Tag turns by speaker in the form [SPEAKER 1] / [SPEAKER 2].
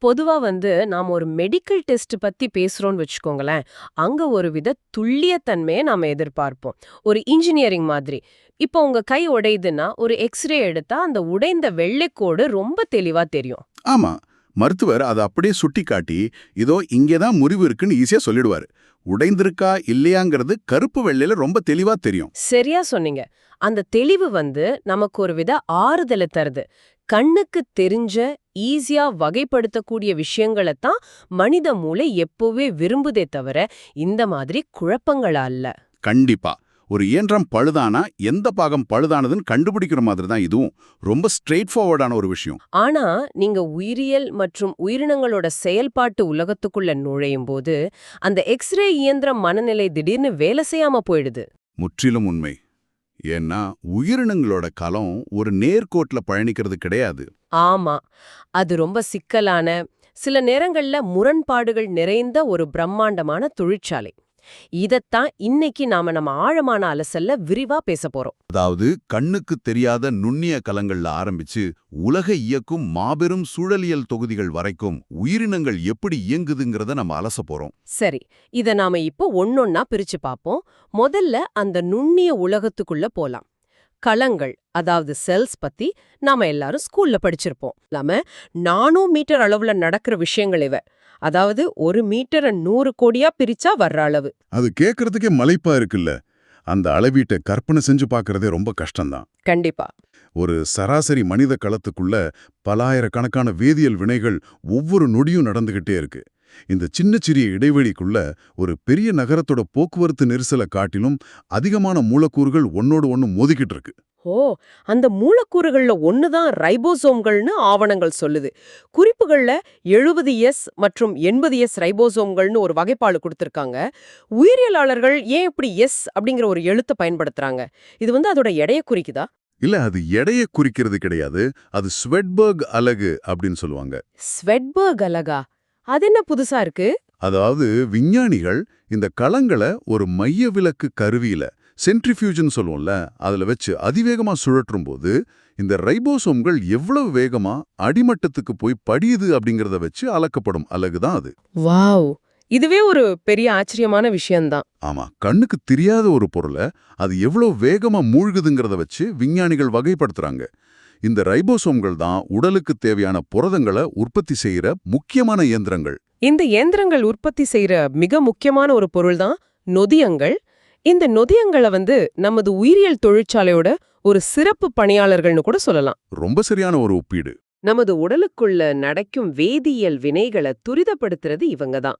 [SPEAKER 1] பொதுவா நாம ஒரு மெடிக்கல் டெஸ்ட் பத்தி பேசுறோம்னு வச்சுக்கோங்களேன். அங்க ஒரு வித துல்லியத்தன்மையை நாம எதிர்பார்ப்போம். ஒரு இன்ஜினியரிங் மாதிரி. இப்போ உங்க கை உடையுதுன்னா, ஒரு எக்ஸ்ரே எடுத்தா அந்த உடைந்த வெள்ளைக்கோடு ரொம்ப தெளிவா தெரியும்.
[SPEAKER 2] ஆமா. மருத்துவர் அதை அப்படியே சுட்டிக்காட்டி, இதோ இங்கேதான் முறிவு இருக்குன்னு ஈஸியா சொல்லிடுவாரு. உடைந்திருக்கா இல்லையாங்கிறது கருப்பு வெள்ளையில ரொம்ப தெளிவா தெரியும்.
[SPEAKER 1] சரியா சொன்னீங்க. அந்த தெளிவு நமக்கு ஒரு வித ஆறுதலை தருது. கண்ணுக்கு தெரிஞ்ச, ஈஸியா வகைப்படுத்தக்கூடிய விஷயங்களைத் தான் மனித மூளை எப்பவே விரும்புதே தவிர, இந்த மாதிரி குழப்பங்கள அல்ல.
[SPEAKER 2] கண்டிப்பா. ஒரு இயந்திரம் பழுதானா எந்த பாகம் பழுதானதுன்னு கண்டுபிடிக்கிற மாதிரி தான் இதுவும். ரொம்ப ஸ்ட்ரெயிட் ஃபார்வர்டான ஒரு விஷயம்.
[SPEAKER 1] ஆனா, நீங்க உயிரியல் மற்றும் உயிரினங்களோட செயல்பாட்டு உலகத்துக்குள்ள நுழையும் போது, அந்த எக்ஸ்ரே இயந்திரம் மனநிலை திடீர்னு வேலை செய்யாம போயிடுது.
[SPEAKER 2] முற்றிலும் உண்மை. ஏன்னா உயிரினங்களோட களம் ஒரு நேர்கோட்ல பயணிக்கிறது கிடையாது.
[SPEAKER 1] ஆமா. அது ரொம்ப சிக்கலான, சில நேரங்கள்ல முரண்பாடுகள் நிறைந்த ஒரு பிரம்மாண்டமான தொழிற்சாலை. இதத்தான் இன்னைக்கு நாம நம்ம ஆழமான அலசல்ல விரிவா பேசப் போறோம்.
[SPEAKER 2] அதாவது கண்ணுக்கு தெரியாத நுண்ணிய கலங்கள்ல ஆரம்பிச்சு உலக இயக்கும் மாபெரும் சூழலியல் தொகுதிகள் வரைக்கும் உயிரினங்கள் எப்படி இயங்குதுங்கிறத நம்ம அலச போறோம்.
[SPEAKER 1] சரி, இத நாம இப்போ ஒன்னொன்னா பிரிச்சு பாப்போம். முதல்ல அந்த நுண்ணிய உலகத்துக்குள்ள போலாம். களங்கள், அதாவது செல்ஸ் பத்தி நாம எல்லாரும் ஸ்கூல்ல படிச்சிருப்போம். இல்லாம நானோமீட்டர் அளவுல நடக்கிற விஷயங்கள் இவ. அதாவது 1 மீட்டரை 100 கோடியா பிரிச்சா வர்ற அளவு.
[SPEAKER 2] அது கேட்கறதுக்கே மலைப்பா இருக்குல்ல. அந்த அளவீட்டை கற்பனை செஞ்சு பார்க்கறதே ரொம்ப கஷ்டம்தான்.
[SPEAKER 1] கண்டிப்பா.
[SPEAKER 2] ஒரு சராசரி மனித களத்துக்குள்ள பலாயிரக்கணக்கான வேதியியல் வினைகள் ஒவ்வொரு நொடியும் நடந்துகிட்டே இருக்கு. இந்த சின்ன சிறிய இடைவெளிக்குள்ள ஒரு பெரிய நகரத்தோட போக்குவரத்து நெரிசலை காட்டிலும் அதிகமான மூலக்கூறுகள் ஒன்னோடு ஒன்னு மோதிக்கிட்டு இருக்கு.
[SPEAKER 1] ஓ, அந்த மூலக்கூறுகள்ல ஒண்ணுதான் ரைபோசோம்கள்னு ஆவணங்கள் சொல்லுது. குறிப்புகள்ல 70S மற்றும் 80S ரைபோசோம்கள்னு ஒரு வகைப்பாடு கொடுத்திருக்காங்க. உயிரியலாளர்கள் ஏன் இப்படி எஸ் அப்படிங்கிற ஒரு எழுத்தை பயன்படுத்துறாங்க? இது அதோட எடையை குறிக்குதா?
[SPEAKER 2] இல்ல, அது எடையை குறிக்கிறது கிடையாது. அது ஸ்வெட்பர்க் அலகு அப்படின்னு சொல்லுவாங்க.
[SPEAKER 1] ஸ்வெட்பர்க் அலகா? அது என்ன புதுசா இருக்கு?
[SPEAKER 2] அதாவது விஞ்ஞானிகள் இந்த களங்களை ஒரு மைய விலக்கு கருவியில சென்ட்ரிஃபியூஜன் சொல்லுவோம்ல, அதுல வச்சு அதிவேகமா சுழற்றும் போது இந்த ரைபோசோம்கள் எவ்வளவு வேகமா அடிமட்டத்துக்கு போய் படியுது அப்படிங்கறத வச்சு அளக்கப்படும் அலகுதான் அது.
[SPEAKER 1] வாவ், இதுவே ஒரு பெரிய ஆச்சரியமான விஷயம்தான்.
[SPEAKER 2] ஆமா, கண்ணுக்கு தெரியாத ஒரு பொருளை அது எவ்வளவு வேகமா மூழ்குதுங்கிறத வச்சு விஞ்ஞானிகள் வகைப்படுத்துறாங்க. இந்த ரைபோசோம்கள் தான் உடலுக்கு தேவையான புரதங்களை உற்பத்தி செய்யற முக்கியமான இயந்திரங்கள்.
[SPEAKER 1] இந்த இயந்திரங்கள் உற்பத்தி செய்யற மிக முக்கியமான ஒரு பொருள் தான் நொதியங்கள். இந்த நொதியங்களை நமது உயிரியல் தொழிற்சாலையோட ஒரு சிறப்பு பணியாளர்கள்னு கூட சொல்லலாம்.
[SPEAKER 2] ரொம்ப சரியான ஒரு ஒப்பீடு.
[SPEAKER 1] நமது உடலுக்குள்ள நடக்கும் வேதியியல் வினைகளை துரிதப்படுத்துறது இவங்க தான்.